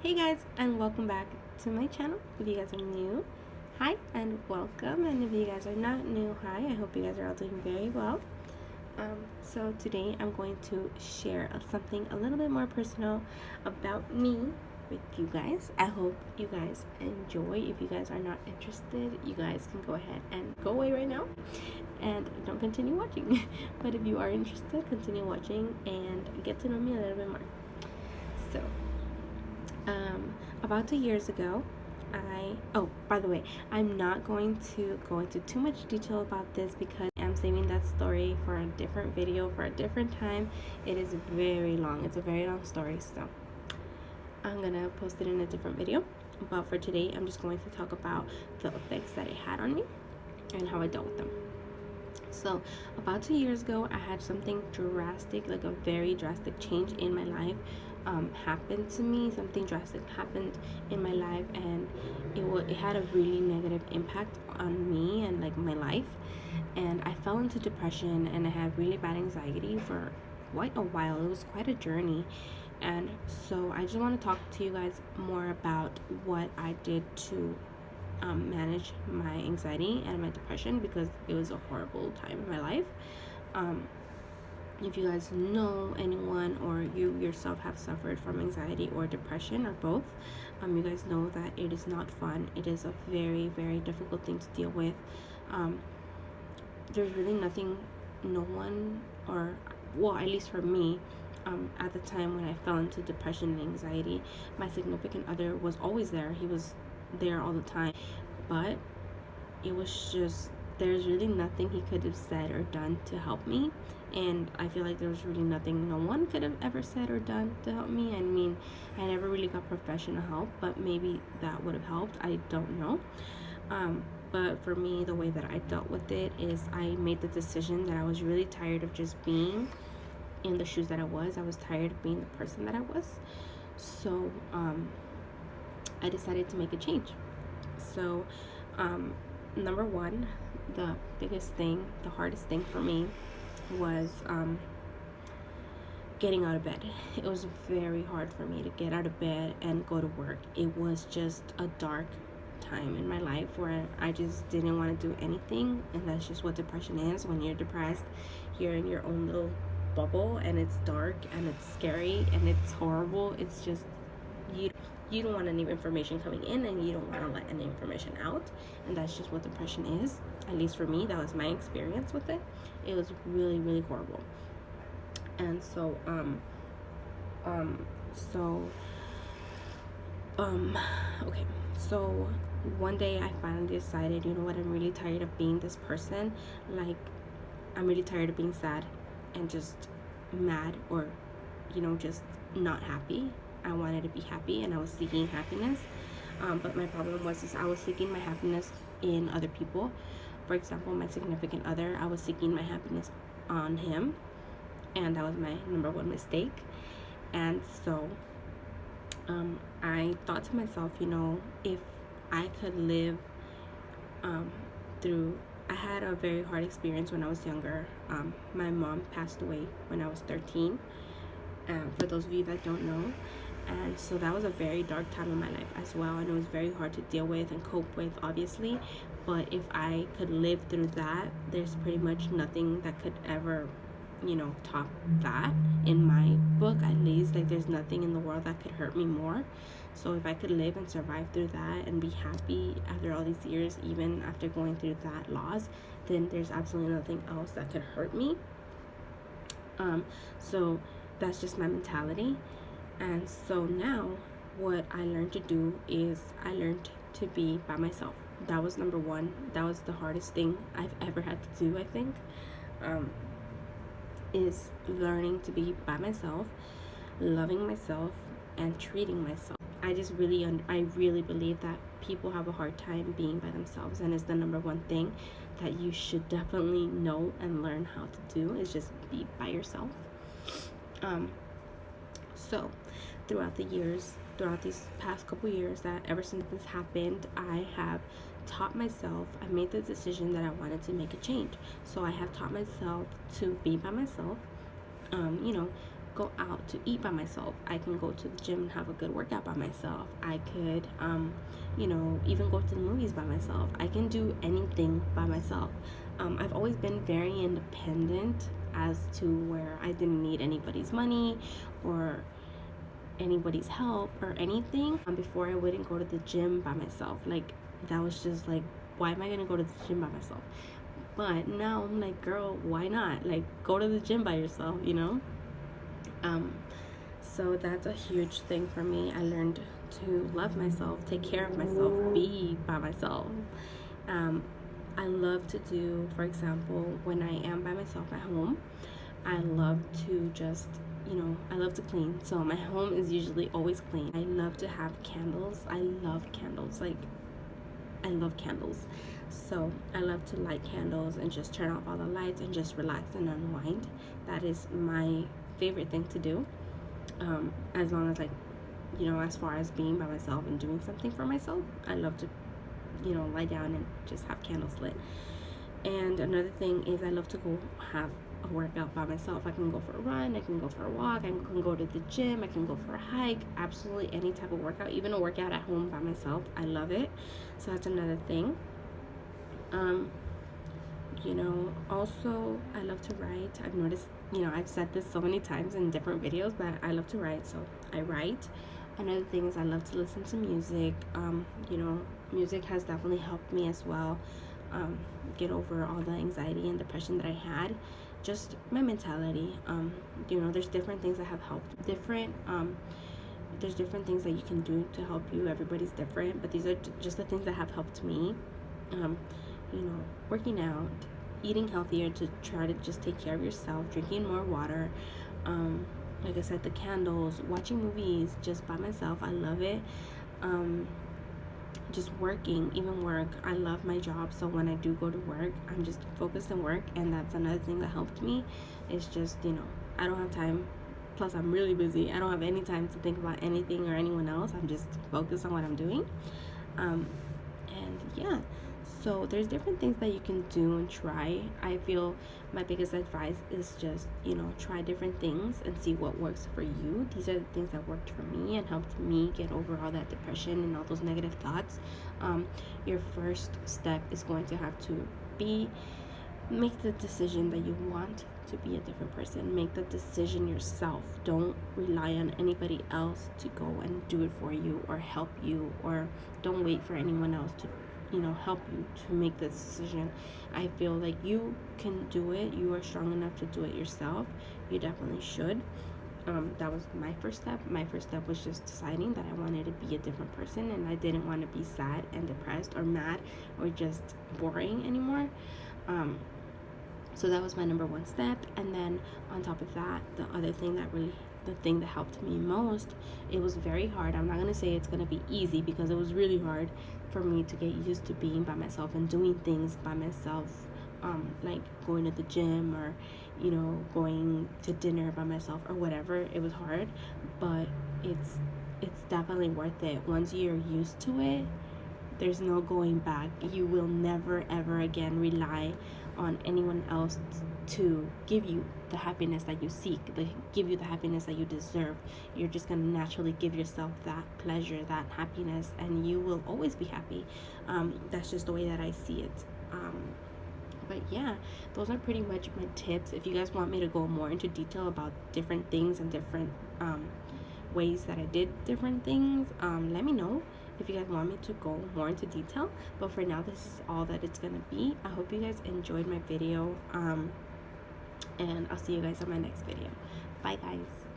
Hey guys, and welcome back to my channel. If you guys are new, hi and welcome. And if you guys are not new, hi. I hope you guys are all doing very well. So today I'm going to share something a little bit more personal about me with you guys. I hope you guys enjoy. If you guys are not interested, you guys can go ahead and go away right now and don't continue watching. But if you are interested, continue watching and get to know me a little bit more. So about 2 years ago, by the way, I'm not going to go into too much detail about this because I'm saving that story for a different video for a different time. It is very long. It's a very long story, so I'm gonna post it in a different video. But for today, I'm just going to talk about the effects that it had on me and how I dealt with them. So about 2 years ago, I had something drastic, like a very drastic change in my life happened to me. Something drastic happened in my life, and it had a really negative impact on me and like my life. And I fell into depression, and I had really bad anxiety for quite a while. It was quite a journey. And so I just want to talk to you guys more about what I did to manage my anxiety and my depression, because it was a horrible time in my life. If you guys know anyone or you yourself have suffered from anxiety or depression or both, you guys know that it is not fun. It is a very, very difficult thing to deal with. There's really nothing, no one, or well, at least for me, at the time when I fell into depression and anxiety, my significant other was always there. He was there all the time, but it was just, there's really nothing he could have said or done to help me. And I feel like there was really nothing no one could have ever said or done to help me. I mean, I never really got professional help, but maybe that would have helped. I don't know. But for me, the way that I dealt with it is I made the decision that I was really tired of just being in the shoes that I was. I was tired of being the person that I was. So I decided to make a change. So number one, the biggest thing, the hardest thing for me was getting out of bed. It was very hard for me to get out of bed and go to work. It was just a dark time in my life where I just didn't want to do anything, and that's just what depression is. When you're depressed, you're in your own little bubble, and it's dark and it's scary and it's horrible. It's just you don't want any information coming in, and you don't want to let any information out, and that's just what depression is. At least for me, that was my experience with it. It was really, really horrible. And so okay, so one day I finally decided, you know what, I'm really tired of being this person. Like, I'm really tired of being sad and just mad, or just not happy. I wanted to be happy, and I was seeking happiness. But my problem was I was seeking my happiness in other people. For example, my significant other, I was seeking my happiness on him, and that was my number one mistake. And so I thought to myself, if I could live through, I had a very hard experience when I was younger. My mom passed away when I was 13. For those of you that don't know. And so that was a very dark time in my life as well, and it was very hard to deal with and cope with, obviously. But if I could live through that, there's pretty much nothing that could ever top that, in my book at least. Like, there's nothing in the world that could hurt me more. So if I could live and survive through that and be happy after all these years, even after going through that loss, then there's absolutely nothing else that could hurt me. So that's just my mentality. And so now what I learned to do is I learned to be by myself. That was number one. That was the hardest thing I've ever had to do, I think, is learning to be by myself, loving myself, and treating myself. I really believe that people have a hard time being by themselves, and it's the number one thing that you should definitely know and learn how to do, is just be by yourself. So throughout these past couple years, that ever since this happened, I have taught myself, I made the decision that I wanted to make a change. So I have taught myself to be by myself, go out to eat by myself. I can go to the gym and have a good workout by myself. I could even go to the movies by myself. I can do anything by myself. I've always been very independent, as to where I didn't need anybody's money or anybody's help or anything. Before, I wouldn't go to the gym by myself. Like, that was just like, why am I gonna go to the gym by myself? But now I'm like, girl, why not? Like, go to the gym by yourself, so that's a huge thing for me. I learned to love myself, take care of myself, be by myself. I love to do, for example, when I am by myself at home, I love to just, I love to clean. So my home is usually always clean. I love to have candles. I love candles. Like, I love candles. So I love to light candles and just turn off all the lights and just relax and unwind. That is my favorite thing to do. As long as, like, as far as being by myself and doing something for myself, I love to, lie down and just have candles lit. And another thing is, I love to go have a workout by myself. I can go for a run, I can go for a walk, I can go to the gym, I can go for a hike, absolutely any type of workout, even a workout at home by myself. I love it. So that's another thing. Also, I love to write. I've noticed, I've said this so many times in different videos, but I love to write, so I write. Another thing is, I love to listen to music. Music has definitely helped me as well, get over all the anxiety and depression that I had. Just my mentality. There's different things that have helped. There's different things that you can do to help you. Everybody's different, but these are just the things that have helped me. Working out, eating healthier to try to just take care of yourself, drinking more water, like I said, the candles, watching movies just by myself. I love it. Just working, even work. I love my job, so when I do go to work, I'm just focused on work. And that's another thing that helped me. It's just, I don't have time. Plus, I'm really busy. I don't have any time to think about anything or anyone else. I'm just focused on what I'm doing. And yeah, so there's different things that you can do and try. I feel my biggest advice is just, try different things and see what works for you. These are the things that worked for me and helped me get over all that depression and all those negative thoughts. Your first step is going to have to be, make the decision that you want to be a different person. Make the decision yourself. Don't rely on anybody else to go and do it for you or help you, or don't wait for anyone else to help you to make the decision. I feel like you can do it. You are strong enough to do it yourself. You definitely should. That was my first step. My first step was just deciding that I wanted to be a different person, and I didn't want to be sad and depressed or mad or just boring anymore. So that was my number one step. And then on top of that, the thing that helped me most, it was very hard. I'm not going to say it's going to be easy, because it was really hard for me to get used to being by myself and doing things by myself, like going to the gym or, going to dinner by myself or whatever. It was hard, but it's definitely worth it. Once you're used to it, there's no going back. You will never ever again rely on anyone else to give you the happiness that you seek, give you the happiness that you deserve. You're just going to naturally give yourself that pleasure, that happiness, and you will always be happy. That's just the way that I see it. But yeah, those are pretty much my tips. If you guys want me to go more into detail about different things and different ways that I did different things, let me know if you guys want me to go more into detail. But for now, this is all that it's gonna be. I hope you guys enjoyed my video, and I'll see you guys on my next video. Bye guys.